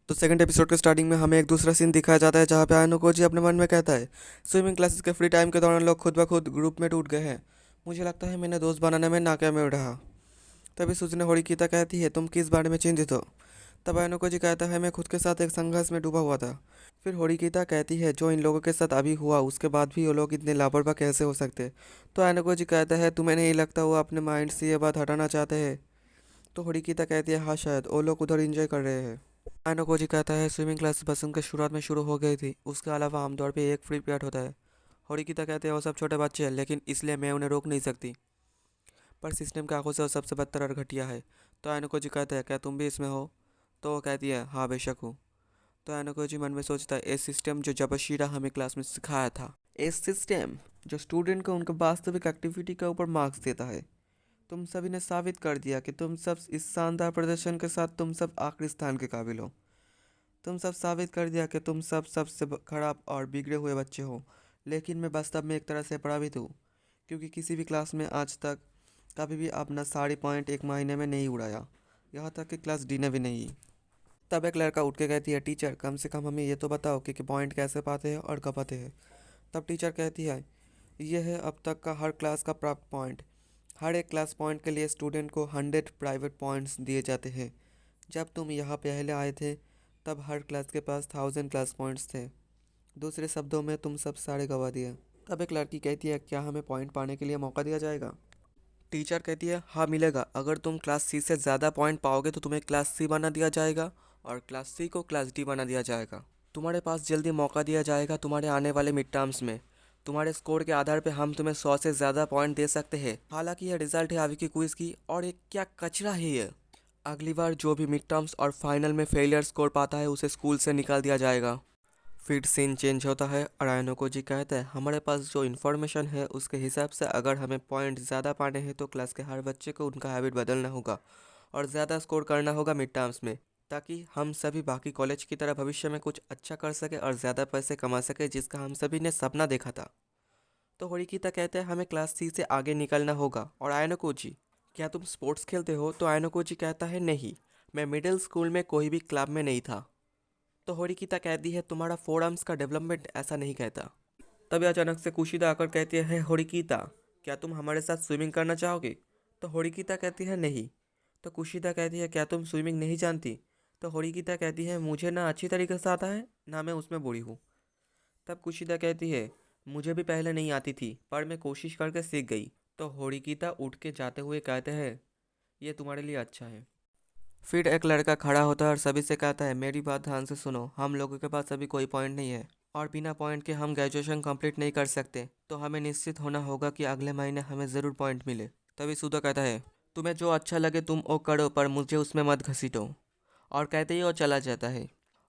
तो second episode के starting में हमें एक दूसरा सीन दिखाया जाता है जहाँ पे आयनो कोजी अपने मन में कहता है स्विमिंग क्लासेस के फ्री टाइम के दौरान लोग खुद ब खुद ग्रुप में टूट गए हैं। मुझे लगता है मैंने दोस्त बनाने में नाकामयाब रहा। तभी सुजने होरिकीता कहती है तुम किस बारे में चिंतित हो। तब आयनो कोजी कहता है मैं खुद के साथ एक संघर्ष में डूबा हुआ था। फिर होरिकीता कहती है जो इन लोगों के साथ अभी हुआ उसके बाद भी वो लोग इतने लापरवाह कैसे हो सकते। तो आयनो कोजी कहता है तुम्हें नहीं लगता वो अपने माइंड से ये बात हटाना चाहते हैं। तो होरिकीता कहती है हाँ शायद वो लोग उधर इंजॉय कर रहे हैं। आयनो कोजी कहता है स्विमिंग क्लास बसंत के शुरुआत में शुरू हो गई थी, उसके अलावा आमतौर पे एक फ्री पीरियड होता है। होरिकीता कहते हैं वो सब छोटे बच्चे हैं लेकिन इसलिए मैं उन्हें रोक नहीं सकती। पर सिस्टम के आंखों से वो सबसे बदतर और घटिया है। तो आयनो कोजी कहता है क्या तुम भी इसमें हो। तो वो कहती है हाँ बेशक हूँ। तो आयनो कोजी मन में सोचता है ये सिस्टम जो जबशीरा हमें क्लास में सिखाया था, ये सिस्टम जो स्टूडेंट को उनके वास्तविक एक्टिविटी के ऊपर मार्क्स देता है। तुम सभी ने साबित कर दिया कि तुम सब इस शानदार प्रदर्शन के साथ तुम सब आखिरी स्थान के काबिल हो। तुम सब साबित कर दिया कि तुम सब सबसे खराब और बिगड़े हुए बच्चे हो। लेकिन मैं वास्तव में एक तरह से प्रभावित हूँ, क्योंकि किसी भी क्लास में आज तक कभी भी अपना 3.5 पॉइंट एक महीने में नहीं उड़ाया, यहाँ तक कि क्लास डी ने भी नहीं। तब एक लड़का उठ के कहती है टीचर कम से कम हमें ये तो बताओ कि पॉइंट कैसे पाते हैं और कब आते हैं। तब टीचर कहती है यह है अब तक का हर क्लास का प्राप्त पॉइंट। हर एक क्लास पॉइंट के लिए स्टूडेंट को 100 प्राइवेट पॉइंट्स दिए जाते हैं। जब तुम यहाँ पहले आए थे तब हर क्लास के पास 1000 क्लास पॉइंट्स थे। दूसरे शब्दों में तुम सब सारे गवा दिए। तब एक लड़की कहती है क्या हमें पॉइंट पाने के लिए मौका दिया जाएगा। टीचर कहती है हाँ मिलेगा, अगर तुम क्लास सी से ज़्यादा पॉइंट पाओगे तो तुम्हें क्लास सी बना दिया जाएगा और क्लास सी को क्लास डी बना दिया जाएगा। तुम्हारे पास जल्दी मौका दिया जाएगा तुम्हारे आने वाले मिड टर्म्स में। तुम्हारे स्कोर के आधार पे हम तुम्हें 100 से ज़्यादा पॉइंट दे सकते हैं। हालांकि यह रिजल्ट है अभी की क्विज़ की और ये क्या कचरा है ये। अगली बार जो भी मिड टर्म्स और फाइनल में फेलियर स्कोर पाता है उसे स्कूल से निकाल दिया जाएगा। फिर सीन चेंज होता है और आयनको जी कहते हैं हमारे पास जो इन्फॉर्मेशन है उसके हिसाब से अगर हमें पॉइंट ज़्यादा पाने हैं तो क्लास के हर बच्चे को उनका हैबिट बदलना होगा और ज़्यादा स्कोर करना होगा मिड टर्म्स में, ताकि हम सभी बाकी कॉलेज की तरह भविष्य में कुछ अच्छा कर सके और ज़्यादा पैसे कमा सके जिसका हम सभी ने सपना देखा था। तो होरिकीता कहते हैं हमें क्लास सी से आगे निकलना होगा। और आयनको जी क्या तुम स्पोर्ट्स खेलते हो। तो आयनको जी कहता है नहीं, मैं मिडिल स्कूल में कोई भी क्लब में नहीं था। तो होरिकीता कहती है तुम्हारा फोर आर्म्स का डेवलपमेंट ऐसा नहीं कहता। तभी अचानक से कुशिदा आकर कहती है होरिकीता क्या तुम हमारे साथ स्विमिंग करना चाहोगे। तो होरिकीता कहती है नहीं। तो कुशिदा कहती है क्या तुम स्विमिंग नहीं जानती। तो होरिकीता कहती है मुझे ना अच्छी तरीके से आता है ना मैं उसमें बुरी हूँ। तब कुशिदा कहती है मुझे भी पहले नहीं आती थी पर मैं कोशिश करके सीख गई। तो होरिकीता उठ के जाते हुए कहते हैं ये तुम्हारे लिए अच्छा है। फिर एक लड़का खड़ा होता है और सभी से कहता है मेरी बात ध्यान से सुनो, हम लोगों के पास अभी कोई पॉइंट नहीं है और बिना पॉइंट के हम ग्रेजुएशन कंप्लीट नहीं कर सकते, तो हमें निश्चित होना होगा कि अगले महीने हमें ज़रूर पॉइंट मिले। तभी सुधा कहता है तुम्हें जो अच्छा लगे तुम वो करो पर मुझे उसमें मत घसीटो। और कहते ही वो चला जाता है।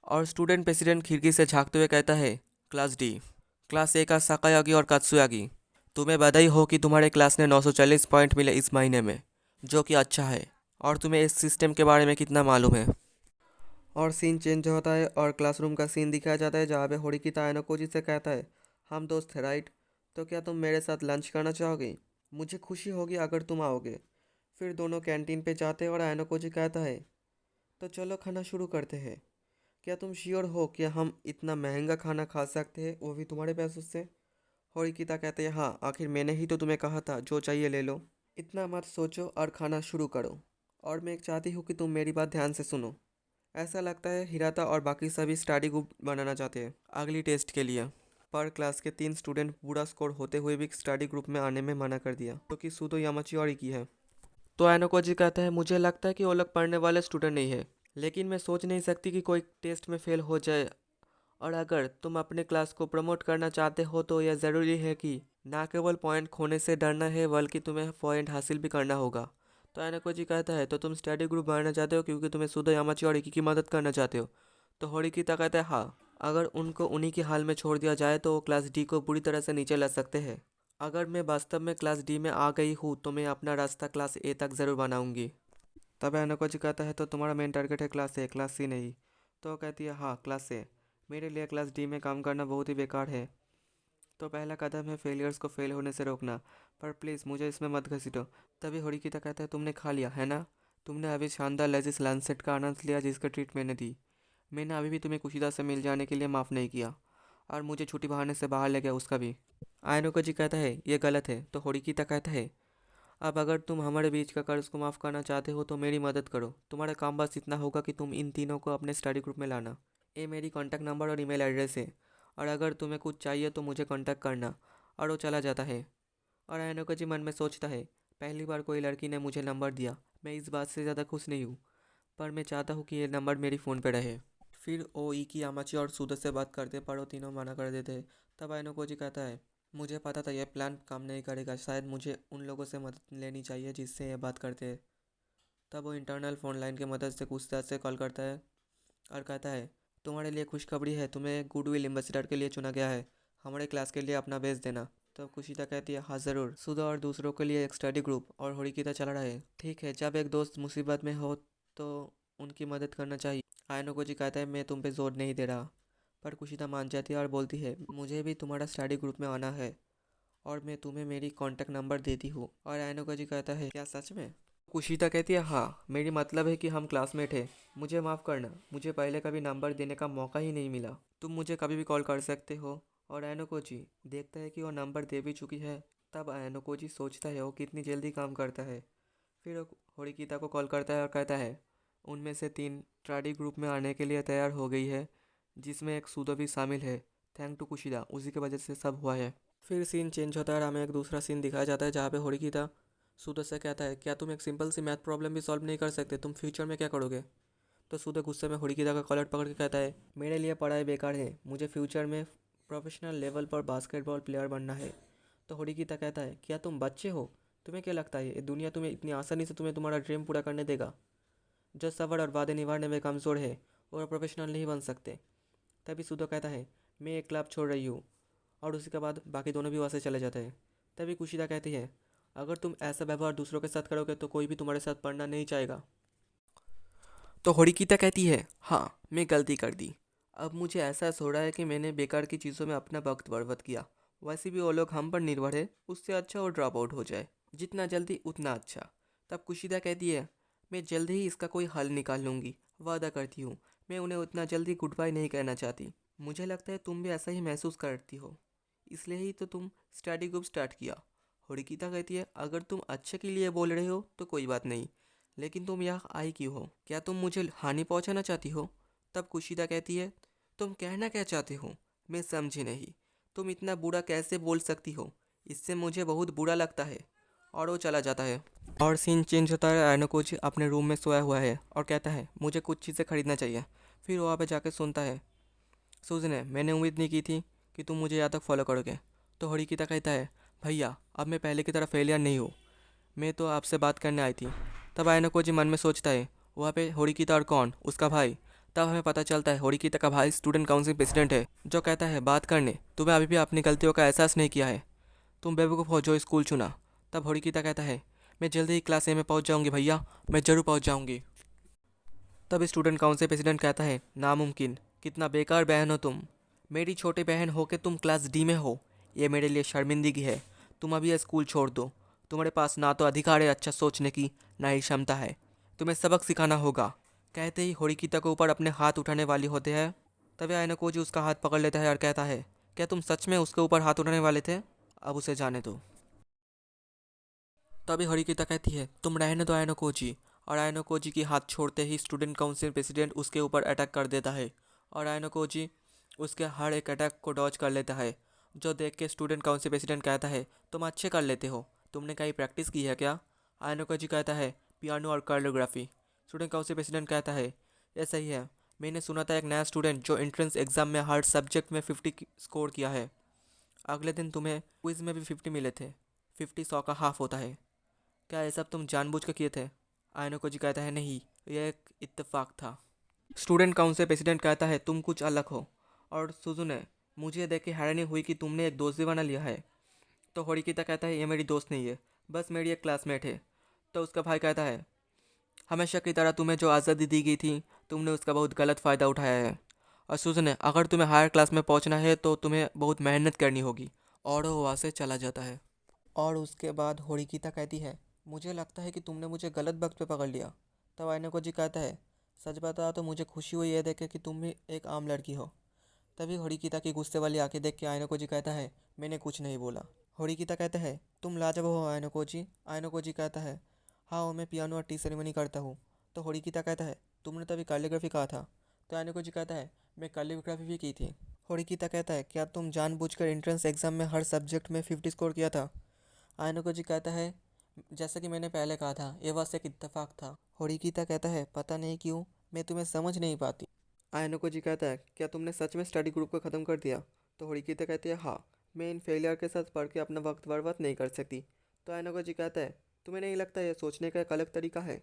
और स्टूडेंट प्रेसिडेंट खिड़की से झांकते हुए कहता है क्लास डी, क्लास ए का साकायागी और कात्सुयागी, तुम्हें बधाई हो कि तुम्हारे क्लास ने 940 पॉइंट मिले इस महीने में, जो कि अच्छा है। और तुम्हें इस सिस्टम के बारे में कितना मालूम है। और सीन चेंज होता है और क्लासरूम का सीन दिखाया जाता है जहाँ पे होरिकीता आयनोकोजी से कहता है हम दोस्त हैं राइट, तो क्या तुम मेरे साथ लंच करना चाहोगे। मुझे खुशी होगी अगर तुम आओगे। फिर दोनों कैंटीन पे जाते हैं और आयनोकोजी कहता है तो चलो खाना शुरू करते हैं। क्या तुम श्योर हो कि हम इतना महंगा खाना खा सकते हैं वो भी तुम्हारे पैसों से। होरिकीता कहते हैं हाँ आखिर मैंने ही तो तुम्हें कहा था जो चाहिए ले लो। इतना मत सोचो और खाना शुरू करो। और मैं एक चाहती हूँ कि तुम मेरी बात ध्यान से सुनो। ऐसा लगता है हिराता और बाकी सभी स्टडी ग्रुप बनाना चाहते हैं अगली टेस्ट के लिए। पर क्लास के 3 स्टूडेंट बुरा स्कोर होते हुए भी स्टडी ग्रुप में आने में मना कर दिया, तो कि सुदो यामाची और की है। तो एनोकोजी कहता है मुझे लगता है कि वो लोग पढ़ने वाले स्टूडेंट नहीं है, लेकिन मैं सोच नहीं सकती कि कोई टेस्ट में फेल हो जाए। और अगर तुम अपने क्लास को प्रमोट करना चाहते हो तो यह ज़रूरी है कि ना केवल पॉइंट खोने से डरना है बल्कि तुम्हें पॉइंट हासिल भी करना होगा। तो एनाको जी कहता है तो तुम स्टडी ग्रुप बनाना चाहते हो क्योंकि तुम्हें सुधो यामाची और इकी की मदद करना चाहते हो। तो होरिकीता कहता है हाँ, अगर उनको उन्हीं के हाल में छोड़ दिया जाए तो वो क्लास डी को बुरी तरह से नीचे ला सकते हैं। अगर मैं वास्तव में क्लास डी में आ गई हूँ तो मैं अपना रास्ता क्लास ए तक ज़रूर बनाऊंगी। तब एनाको जी कहता है तो तुम्हारा मेन टारगेट है क्लास ए, क्लास सी नहीं। तो वो कहती है हाँ क्लास ए, मेरे लिए क्लास डी में काम करना बहुत ही बेकार है। तो पहला कदम है फेलियर्स को फेल होने से रोकना, पर प्लीज़ मुझे इसमें मत घसीटो। तभी होरिकीता कहता है तुमने खा लिया है ना, तुमने अभी शानदार लेजिस लैंसेट का आनंद लिया जिसका ट्रीट मैंने दी। मैंने अभी भी तुम्हें कुशिदा से मिल जाने के लिए माफ़ नहीं किया, और मुझे छुट्टी बहाने से बाहर ले गया उसका भी। आयनोको जी कहता है ये गलत है, तो होरिकिता कहता है अब अगर तुम हमारे बीच का कर्ज को माफ़ करना चाहते हो तो मेरी मदद करो। तुम्हारा काम बस इतना होगा कि तुम इन तीनों को अपने स्टडी ग्रुप में लाना। ये मेरी कॉन्टैक्ट नंबर और ईमेल एड्रेस है, और अगर तुम्हें कुछ चाहिए तो मुझे कॉन्टैक्ट करना। और वो चला जाता है। और आयनोको जी मन में सोचता है पहली बार कोई लड़की ने मुझे नंबर दिया। मैं इस बात से ज़्यादा खुश नहीं हूँ, पर मैं चाहता हूँ कि ये नंबर मेरी फ़ोन पे रहे। फिर ओ ई की यामाची और सुदो से बात करते, पर वो तीनों मना कर देते। तब आयनोको जी कहता है मुझे पता था यह प्लान काम नहीं करेगा, शायद मुझे उन लोगों से मदद लेनी चाहिए जिससे ये बात करते हैं। तब वो इंटरनल फ़ोन लाइन की मदद से कुछ से कॉल करता है और कहता है तुम्हारे लिए खुशखबरी है, तुम्हें गुडविल एम्बेसडर के लिए चुना गया है। हमारे क्लास के लिए अपना भेज देना। तब कुशिता कहती है हाँ ज़रूर। सुधा और दूसरों के लिए एक स्टडी ग्रुप और होरिकिता चला रहा है। ठीक है, जब एक दोस्त मुसीबत में हो तो उनकी मदद करना चाहिए। आयनोको जी कहता है मैं तुम पे जोर नहीं दे रहा, पर कुशिता मान जाती है और बोलती है मुझे भी तुम्हारा स्टडी ग्रुप में आना है, और मैं तुम्हें मेरी कॉन्टैक्ट नंबर देती हूँ। और आयनोको जी कहता है क्या सच में? कुशिता कहती है हाँ, मेरी मतलब है कि हम क्लासमेट हैं। मुझे माफ़ करना, मुझे पहले कभी नंबर देने का मौका ही नहीं मिला। तुम मुझे कभी भी कॉल कर सकते हो। और आयनोको जी देखता है कि वो नंबर दे भी चुकी है। तब आयनोको जी सोचता है वो कितनी जल्दी काम करता है। फिर वो होरिकिता को कॉल करता है और कहता है उनमें से 3 स्टडी ग्रुप में आने के लिए तैयार हो गई है, जिसमें एक सूदो भी शामिल है। थैंक टू कुशिदा, उसी की वजह से सब हुआ है। फिर सीन चेंज होता है और हमें एक दूसरा सीन दिखाया जाता है जहाँ पे होरिकिता सूदो से कहता है क्या तुम एक सिंपल सी मैथ प्रॉब्लम भी सॉल्व नहीं कर सकते? तुम फ्यूचर में क्या करोगे? तो सूदो गुस्से में होरिकिता का कॉलर पकड़ के कहता है मेरे लिए पढ़ाई बेकार है, मुझे फ्यूचर में प्रोफेशनल लेवल पर बास्केटबॉल प्लेयर बनना है। तो होरिकिता कहता है क्या तुम बच्चे हो? तुम्हें क्या लगता है ये दुनिया तुम्हें इतनी आसानी से तुम्हें तुम्हारा ड्रीम पूरा करने देगा? जो सबर और वादे निभाने में कमज़ोर है और प्रोफेशनल नहीं बन सकते। तभी सूदो कहता है मैं एक क्लब छोड़ रही हूँ, और उसी के बाद बाकी दोनों भी वहाँ से चले जाते हैं। तभी कुशिता कहती है अगर तुम ऐसा व्यवहार दूसरों के साथ करोगे तो कोई भी तुम्हारे साथ पढ़ना नहीं चाहेगा। तो होरिकिता कहती है हाँ, मैं गलती कर दी। अब मुझे एहसास हो रहा है कि मैंने बेकार की चीज़ों में अपना वक्त बर्बाद किया। वैसे भी वो लोग हम पर निर्भर है, उससे अच्छा वो ड्रॉप आउट हो जाए, जितना जल्दी उतना अच्छा। तब कुशिदा कहती है मैं जल्दी ही इसका कोई हल निकाल लूँगी, वादा करती हूँ। मैं उन्हें उतना जल्दी गुड बाय नहीं कहना चाहती। मुझे लगता है तुम भी ऐसा ही महसूस करती हो, इसलिए ही तो तुम स्टडी ग्रुप स्टार्ट किया। होरिकिता कहती है अगर तुम अच्छे के लिए बोल रहे हो तो कोई बात नहीं, लेकिन तुम यहाँ आई क्यों हो? क्या तुम मुझे हानि पहुँचाना चाहती हो? तब कुशिदा कहती है तुम कहना क्या चाहते हो? मैं समझी नहीं। तुम इतना बुरा कैसे बोल सकती हो? इससे मुझे बहुत बुरा लगता है। और वो चला जाता है। और सीन चेंज होता है। आयनोकोजी अपने रूम में सोया हुआ है और कहता है मुझे कुछ चीज़ें खरीदना चाहिए। फिर वहाँ पे जाके सुनता है सूजन, मैंने उम्मीद नहीं की थी कि तुम मुझे यहाँ तक फॉलो करोगे। तो होरिकिता कहता है भैया अब मैं पहले की तरह फेलियर नहीं हूँ, मैं तो आपसे बात करने आई थी। तब आयनोको मन में सोचता है वहाँ पे होरिकिता और कौन? उसका भाई। तब हमें पता चलता है होरिकिता का भाई स्टूडेंट काउंसिल प्रेसिडेंट है, जो कहता है बात करने तुम्हें अभी भी अपनी गलतियों का एहसास नहीं किया है, तुम बेवकूफ़ हो जो स्कूल चुना। तब होरिकिता कहता है मैं जल्दी ही क्लास ए में पहुँच जाऊँगी भैया, मैं ज़रूर पहुँच जाऊँगी। तब स्टूडेंट काउंसिल प्रेसिडेंट कहता है नामुमकिन, कितना बेकार बहन हो तुम। मेरी छोटी बहन हो के तुम क्लास डी में हो, ये मेरे लिए शर्मिंदगी है। तुम अभी ये स्कूल छोड़ दो। तुम्हारे पास ना तो अधिकार है अच्छा सोचने की, ना ही क्षमता है। तुम्हें सबक सिखाना होगा। कहते ही होरिकिता के ऊपर अपने हाथ उठाने वाली होते हैं। तभी आयनोकोजी उसका हाथ पकड़ लेता है और कहता है क्या तुम सच में उसके ऊपर हाथ उठाने वाले थे? अब उसे जाने दो। तभी होरिकिता कहती है तुम रहने दो आयनोकोजी। और आयनोकोजी की हाथ छोड़ते ही स्टूडेंट काउंसिल प्रेसिडेंट उसके ऊपर अटैक कर देता है, और आयनोकोजी उसके हर एक अटैक को डॉज कर लेता है। जो देख के स्टूडेंट काउंसिल प्रेसिडेंट कहता है तुम अच्छे कर लेते हो, तुमने कहीं प्रैक्टिस की है क्या? आयनोकोजी कहता है पियानो और कोरियोग्राफी। स्टूडेंट काउंसिल प्रेसिडेंट कहता है ये सही है, मैंने सुना था एक नया स्टूडेंट जो एंट्रेंस एग्जाम में हर सब्जेक्ट में 50 स्कोर किया है। अगले दिन तुम्हें क्विज में भी 50 मिले थे। 50 100 का हाफ होता है। क्या ये सब तुम जानबूझ कर किए थे? आयनोकोजी कहता है नहीं, यह एक इत्तेफाक था। स्टूडेंट काउंसिल प्रेसिडेंट कहता है तुम कुछ अलग हो। और सुजुने, मुझे देख के हैरानी हुई कि तुमने एक दोस्त भी बना लिया है। तो होरिकिता कहता है ये मेरी दोस्त नहीं है, बस मेरी एक क्लासमेट है। तो उसका भाई कहता है हमेशा की तरह तुम्हें जो आज़ादी दी गई थी तुमने उसका बहुत गलत फ़ायदा उठाया है। और सुजुने, अगर तुम्हें हायर क्लास में पहुंचना है तो तुम्हें बहुत मेहनत करनी होगी। और वो वहाँ से चला जाता है। और उसके बाद होरिकिता कहती है मुझे लगता है कि तुमने मुझे गलत वक्त पे पकड़ लिया। तब आयनोको जी कहता है सच बता तो मुझे खुशी हुई ये देख के कि तुम भी एक आम लड़की हो। तभी होरिकिता की गुस्से वाली आंखें देख के आयनोकोजी कहता है, मैंने कुछ नहीं बोला। होरिकिता कहता है, तुम लाजवाब हो आयनोकोजी। आयनोकोजी कहता है, हाँ मैं पियानो और टी सेरेमनी करता हूँ। तो होरिकिता कहता है, तुमने तभी कैलीग्राफी कहा था। तो आयनोकोजी कहता है, मैं कैलीग्राफी भी की थी। होरिकिता कहता है, क्या तुम जानबूझकर एंट्रेंस एग्जाम में हर सब्जेक्ट में 50 स्कोर किया था। आयनोकोजी कहता है, जैसा कि मैंने पहले कहा था, ये बस एक इत्तेफाक था। होरिकिता कहता है, पता नहीं क्यों मैं तुम्हें समझ नहीं पाती। आयनोकोजी कहता है, क्या तुमने सच में स्टडी ग्रुप को ख़त्म कर दिया। तो होरिकिता कहती है, हाँ मैं इन फेलियर के साथ पढ़ के अपना वक्त बर्बाद नहीं कर सकती। तो आयनोकोजी कहता है, तुम्हें नहीं लगता यह सोचने का एक अलग तरीका है।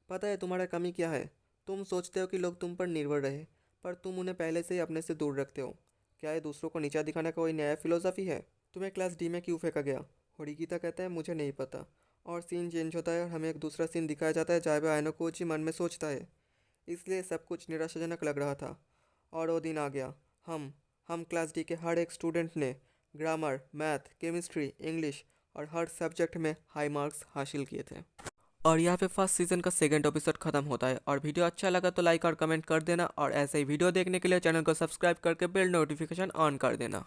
पता है तुम्हारा कमी क्या है। तुम सोचते हो कि लोग तुम पर निर्भर रहे, पर तुम उन्हें पहले से ही अपने से दूर रखते हो। क्या ये दूसरों को नीचा दिखाने का कोई नया फिलोसफी है। तुम्हें क्लास डी में क्यों फेंका गया। होरिकिता कहता है, मुझे नहीं पता। और सीन चेंज होता है और हमें एक दूसरा सीन दिखाया जाता है जहाँ पे आयनोकोजी मन में सोचता है, इसलिए सब कुछ निराशाजनक लग रहा था। और वो दिन आ गया। हम क्लास डी के हर एक स्टूडेंट ने ग्रामर, मैथ, केमिस्ट्री, इंग्लिश और हर सब्जेक्ट में हाई मार्क्स हासिल किए थे। और यहाँ पे फर्स्ट सीजन का सेकंड एपिसोड खत्म होता है। और वीडियो अच्छा लगा तो लाइक और कमेंट कर देना, और ऐसे ही वीडियो देखने के लिए चैनल को सब्सक्राइब करके बेल नोटिफिकेशन ऑन कर देना।